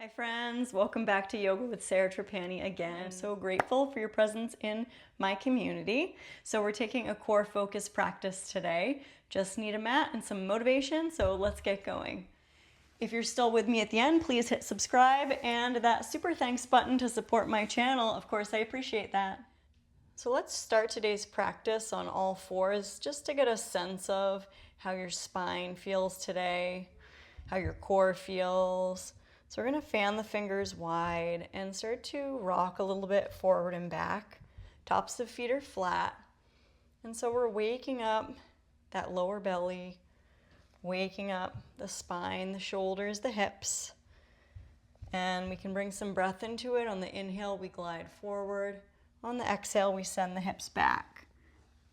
Hi friends, welcome back to Yoga with Sarah Trapani again. I'm so grateful for your presence in my community. So we're taking a core focus practice today. Just need a mat and some motivation, so let's get going. If you're still with me at the end, please hit subscribe and that super thanks button to support my channel. Of course, I appreciate that. So let's start today's practice on all fours just to get a sense of how your spine feels today, how your core feels. So we're going to fan the fingers wide and start to rock a little bit forward and back. Tops of feet are flat. And so we're waking up that lower belly, waking up the spine, the shoulders, the hips. And we can bring some breath into it. On the inhale, we glide forward. On the exhale, we send the hips back.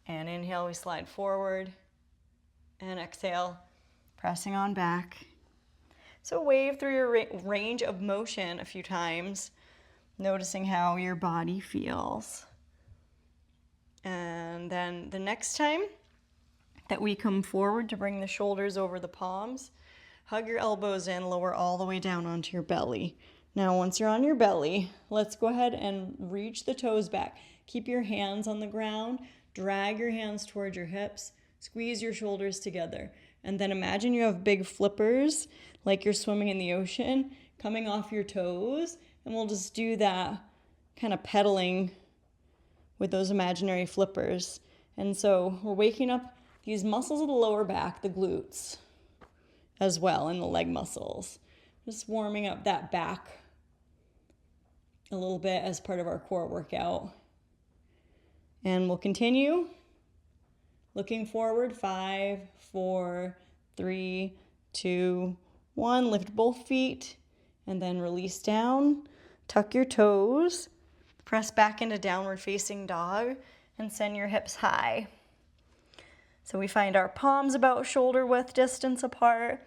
And inhale, we slide forward. And exhale, pressing on back. So wave through your range of motion a few times, noticing how your body feels. And then the next time that we come forward to bring the shoulders over the palms, hug your elbows in, lower all the way down onto your belly. Now, once you're on your belly, let's go ahead and reach the toes back. Keep your hands on the ground, drag your hands towards your hips, squeeze your shoulders together. And then imagine you have big flippers, like you're swimming in the ocean, coming off your toes. And we'll just do that kind of pedaling with those imaginary flippers. And so we're waking up these muscles of the lower back, the glutes, as well, and the leg muscles. Just warming up that back a little bit as part of our core workout. And we'll continue. Looking forward, 5, 4, 3, 2, 1. Lift both feet and then release down. Tuck your toes. Press back into downward facing dog and send your hips high. So we find our palms about shoulder width distance apart.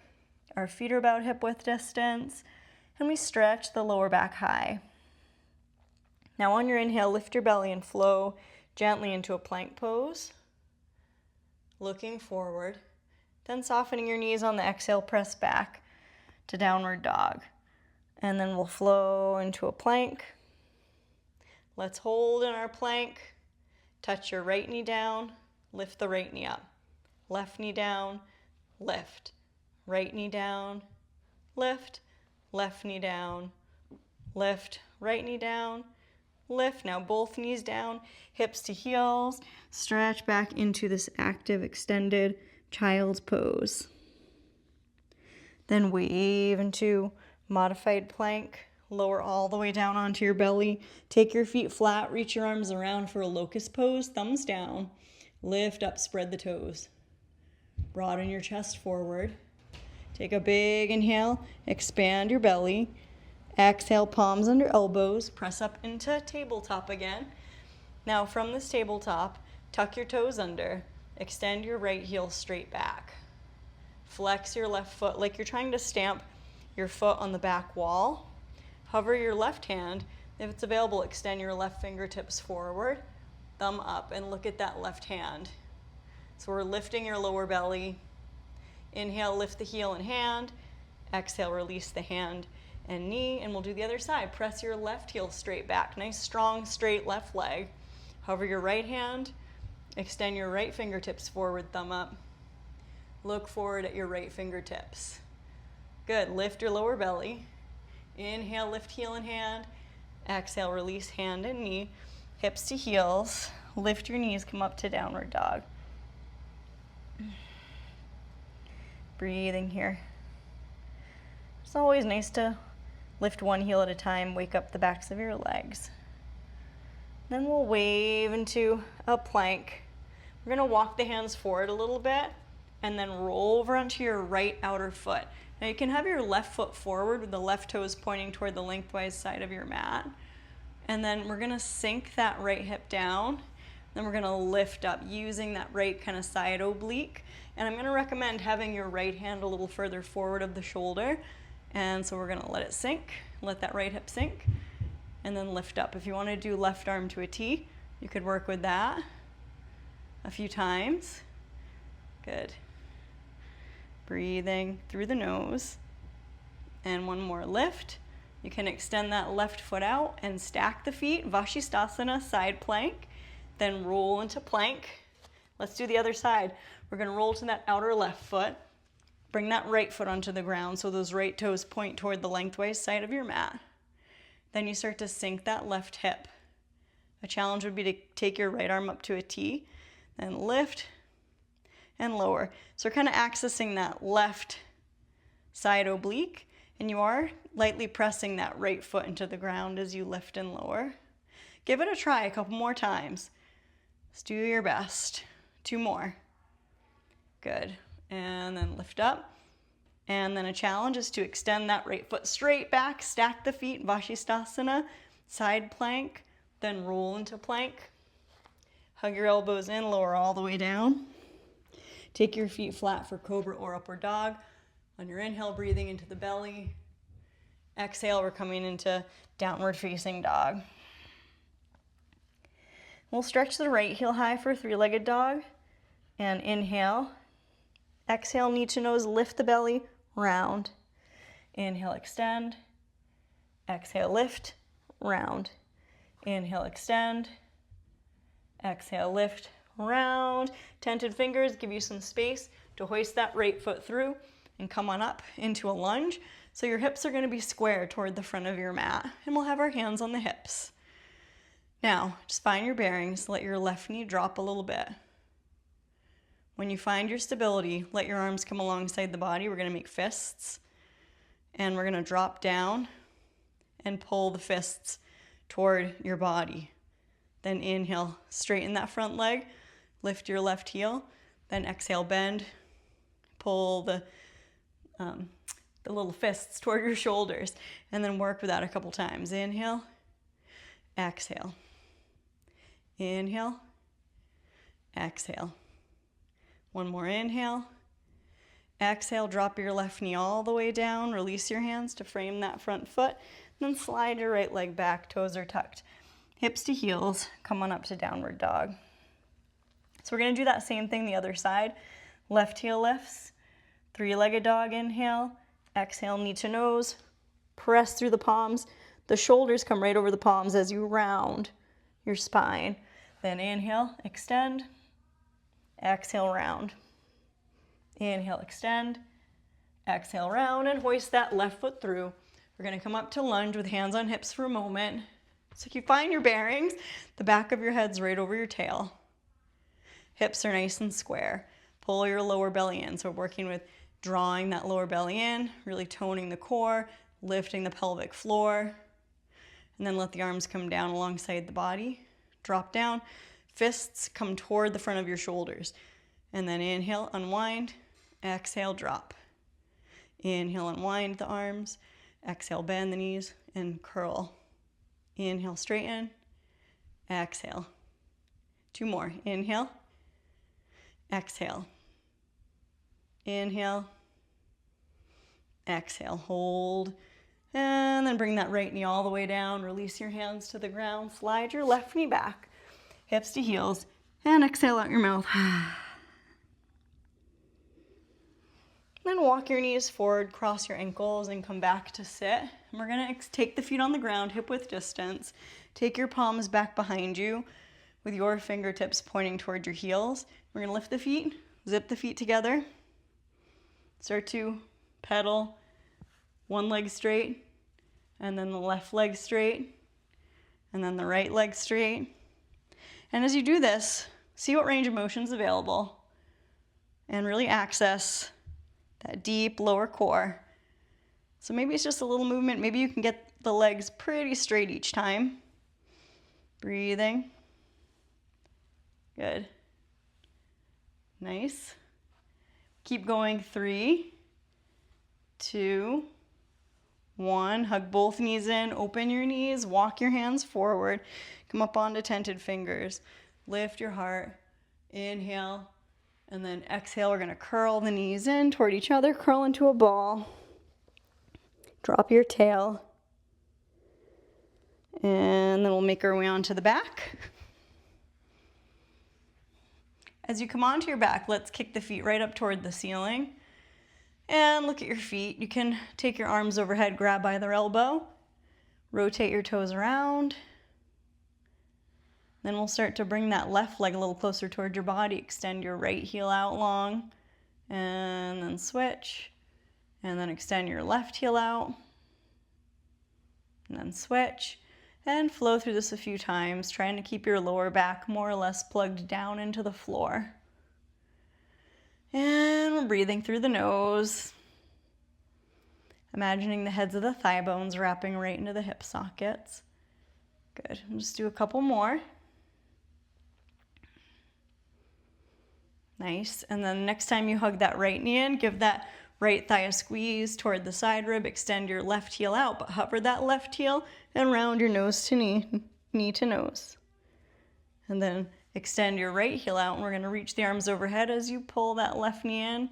Our feet are about hip width distance. And we stretch the lower back high. Now on your inhale, lift your belly and flow gently into a plank pose. Looking forward, then softening your knees on the exhale, press back to downward dog. And then we'll flow into a plank. Let's hold in our plank. Touch your right knee down, lift the right knee up. Left knee down, lift. Right knee down, lift. Left knee down, lift. Right knee down, lift. Now both knees down, hips to heels. Stretch back into this active, extended child's pose. Then wave into modified plank. Lower all the way down onto your belly. Take your feet flat, reach your arms around for a locust pose, thumbs down. Lift up, spread the toes. Broaden your chest forward. Take a big inhale, expand your belly. Exhale, palms under elbows, press up into tabletop again. Now from this tabletop, tuck your toes under, extend your right heel straight back. Flex your left foot like you're trying to stamp your foot on the back wall. Hover your left hand. If it's available, extend your left fingertips forward, thumb up, and look at that left hand. So we're lifting your lower belly. Inhale, lift the heel and hand. Exhale, release the hand and knee, and we'll do the other side. Press your left heel straight back. Nice, strong, straight left leg. Hover your right hand. Extend your right fingertips forward, thumb up. Look forward at your right fingertips. Good. Lift your lower belly. Inhale, lift heel and hand. Exhale, release hand and knee. Hips to heels. Lift your knees, come up to downward dog. Breathing here. It's always nice to lift one heel at a time, wake up the backs of your legs. Then we'll wave into a plank. We're going to walk the hands forward a little bit and then roll over onto your right outer foot. Now you can have your left foot forward with the left toes pointing toward the lengthwise side of your mat. And then we're going to sink that right hip down. Then we're going to lift up using that right kind of side oblique. And I'm going to recommend having your right hand a little further forward of the shoulder. And so we're going to let it sink, let that right hip sink, and then lift up. If you want to do left arm to a T, you could work with that a few times. Good. Breathing through the nose. And one more lift. You can extend that left foot out and stack the feet, Vashisthasana, side plank, then roll into plank. Let's do the other side. We're gonna roll to that outer left foot, bring that right foot onto the ground so those right toes point toward the lengthwise side of your mat. Then you start to sink that left hip. A challenge would be to take your right arm up to a T, then lift and lower. So we're kind of accessing that left side oblique, and you are lightly pressing that right foot into the ground as you lift and lower. Give it a try a couple more times. Let's do your best. 2 more. Good. And then lift up. And then a challenge is to extend that right foot straight back, stack the feet, Vashisthasana, side plank, then roll into plank. Hug your elbows in, lower all the way down. Take your feet flat for cobra or upward dog. On your inhale, breathing into the belly. Exhale, we're coming into downward facing dog. We'll stretch the right heel high for 3-legged dog. And inhale. Exhale, knee to nose, lift the belly, round. Inhale, extend. Exhale, lift, round. Inhale, extend. Exhale, lift, round. Tented fingers give you some space to hoist that right foot through and come on up into a lunge. So your hips are going to be square toward the front of your mat, and we'll have our hands on the hips. Now, just find your bearings. Let your left knee drop a little bit. When you find your stability, let your arms come alongside the body. We're going to make fists, and we're going to drop down and pull the fists toward your body. Then inhale, straighten that front leg, lift your left heel, then exhale, bend, pull the little fists toward your shoulders, and then work with that a couple times. Inhale, exhale, inhale, exhale. One more inhale, exhale, drop your left knee all the way down, release your hands to frame that front foot, then slide your right leg back, toes are tucked. Hips to heels, come on up to downward dog. So we're gonna do that same thing the other side. Left heel lifts, 3-legged dog, inhale, exhale, knee to nose, press through the palms. The shoulders come right over the palms as you round your spine. Then inhale, extend, exhale, round. Inhale, extend, exhale, round, and hoist that left foot through. We're gonna come up to lunge with hands on hips for a moment. So if you find your bearings, the back of your head's right over your tail. Hips are nice and square. Pull your lower belly in. So we're working with drawing that lower belly in, really toning the core, lifting the pelvic floor, and then let the arms come down alongside the body. Drop down, fists come toward the front of your shoulders. And then inhale, unwind, exhale, drop. Inhale, unwind the arms, exhale, bend the knees, and curl. Inhale, straighten, exhale. 2 more, inhale, exhale. Inhale, exhale, hold, and then bring that right knee all the way down. Release your hands to the ground. Slide your left knee back, hips to heels, and exhale out your mouth. Then walk your knees forward, cross your ankles, and come back to sit. And we're gonna take the feet on the ground, hip width distance. Take your palms back behind you with your fingertips pointing toward your heels. We're gonna lift the feet, zip the feet together. Start to pedal one leg straight, and then the left leg straight, and then the right leg straight. And as you do this, see what range of motion is available, and really access that deep lower core. So maybe it's just a little movement. Maybe you can get the legs pretty straight each time. Breathing. Good. Nice. Keep going. 3, 2, 1. Hug both knees in, open your knees, walk your hands forward, come up onto tented fingers, lift your heart, inhale, and then exhale. We're gonna curl the knees in toward each other, curl into a ball, drop your tail, and then we'll make our way onto the back. As you come onto your back, let's kick the feet right up toward the ceiling and look at your feet. You can take your arms overhead, grab either elbow, Rotate your toes around. Then we'll start to bring that left leg a little closer towards your body. Extend your right heel out long, and then switch. And then extend your left heel out, and then switch. And flow through this a few times, trying to keep your lower back more or less plugged down into the floor. And we're breathing through the nose. Imagining the heads of the thigh bones wrapping right into the hip sockets. Good. We'll just do a couple more. Nice. And then next time you hug that right knee in, give that right thigh a squeeze toward the side rib. Extend your left heel out, but hover that left heel and round your nose to knee, knee to nose. And then extend your right heel out, and we're going to reach the arms overhead as you pull that left knee in.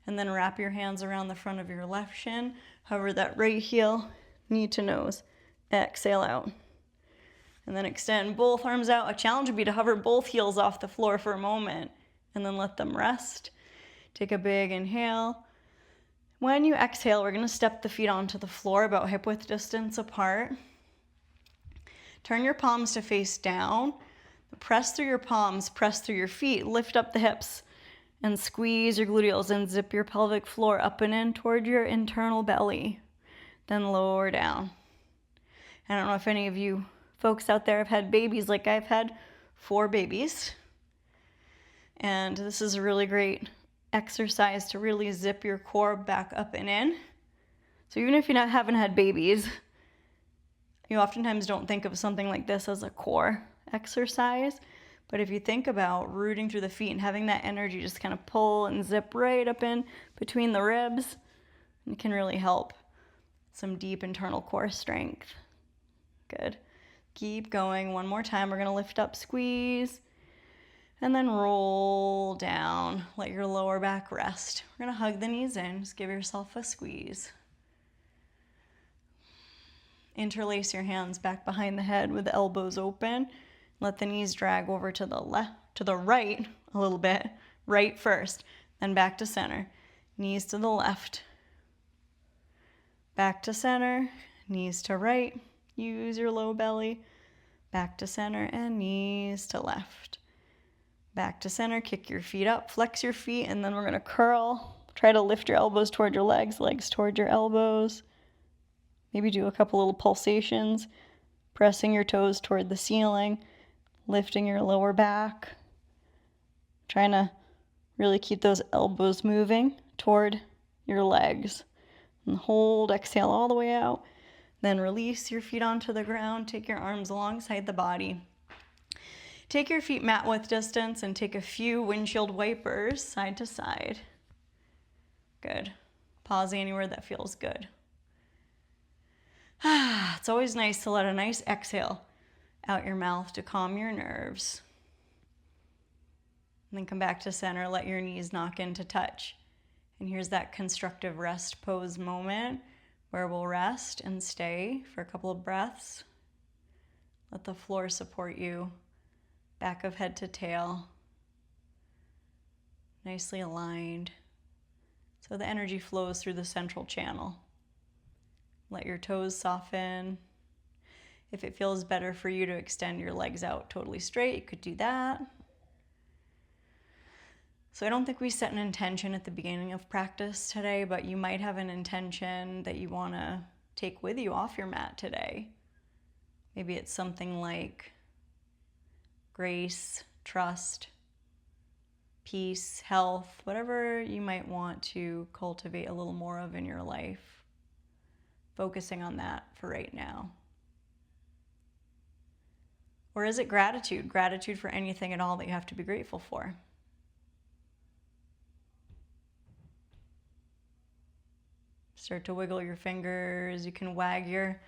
And then wrap your hands around the front of your left shin. Hover that right heel, knee to nose. Exhale out. And then extend both arms out. A challenge would be to hover both heels off the floor for a moment and then let them rest. Take a big inhale. When you exhale, we're going to step the feet onto the floor about hip width distance apart. Turn your palms to face down. Press through your palms, press through your feet, lift up the hips and squeeze your gluteals and zip your pelvic floor up and in toward your internal belly. Then lower down. I don't know if any of you folks out there have had babies like I've had 4 babies. And this is a really great exercise to really zip your core back up and in. So even if you haven't had babies, you oftentimes don't think of something like this as a core exercise. But if you think about rooting through the feet and having that energy just kind of pull and zip right up in between the ribs, it can really help some deep internal core strength. Good. Keep going. One more time. We're going to lift up, squeeze, and then roll down. Let your lower back rest. We're going to hug the knees in. Just give yourself a squeeze. Interlace your hands back behind the head with the elbows open. Let the knees drag over to the left, to the right a little bit. Right first, then back to center. Knees to the left. Back to center, knees to right. Use your low belly. Back to center and knees to left. Back to center, kick your feet up, flex your feet, and then we're going to curl. Try to lift your elbows toward your legs, legs toward your elbows. Maybe do a couple little pulsations, pressing your toes toward the ceiling, lifting your lower back. Trying to really keep those elbows moving toward your legs. And hold, exhale all the way out. Then release your feet onto the ground. Take your arms alongside the body. Take your feet mat width distance and take a few windshield wipers side to side. Good. Pause anywhere that feels good. It's always nice to let a nice exhale out your mouth to calm your nerves. And then come back to center. Let your knees knock into touch. And here's that constructive rest pose moment where we'll rest and stay for a couple of breaths. Let the floor support you. Back of head to tail. Nicely aligned. So the energy flows through the central channel. Let your toes soften. If it feels better for you to extend your legs out totally straight, you could do that. So I don't think we set an intention at the beginning of practice today, but you might have an intention that you want to take with you off your mat today. Maybe it's something like grace, trust, peace, health, whatever you might want to cultivate a little more of in your life. Focusing on that for right now. Or is it gratitude? Gratitude for anything at all that you have to be grateful for. Start to wiggle your fingers. You can wag your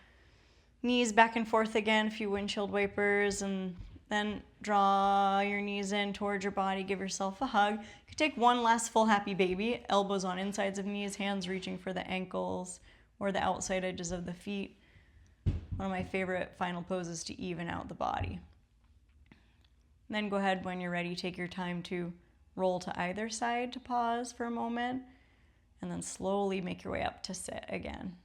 knees back and forth again, a few windshield wipers, and then draw your knees in towards your body. Give yourself a hug. You could take one last full happy baby. Elbows on insides of knees, hands reaching for the ankles or the outside edges of the feet. One of my favorite final poses to even out the body. And then go ahead when you're ready, take your time to roll to either side to pause for a moment, and then slowly make your way up to sit again.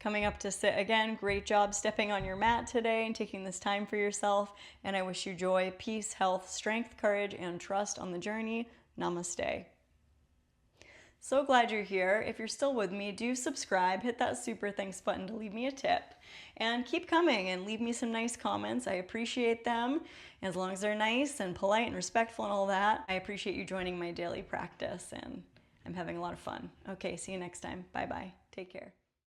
coming up to sit again. Great job stepping on your mat today and taking this time for yourself. And I wish you joy, peace, health, strength, courage, and trust on the journey. Namaste. So glad you're here. If you're still with me, do subscribe, hit that super thanks button to leave me a tip, and keep coming and leave me some nice comments. I appreciate them. As long as they're nice and polite and respectful and all that, I appreciate you joining my daily practice, and I'm having a lot of fun. Okay, see you next time. Bye-bye. Take care.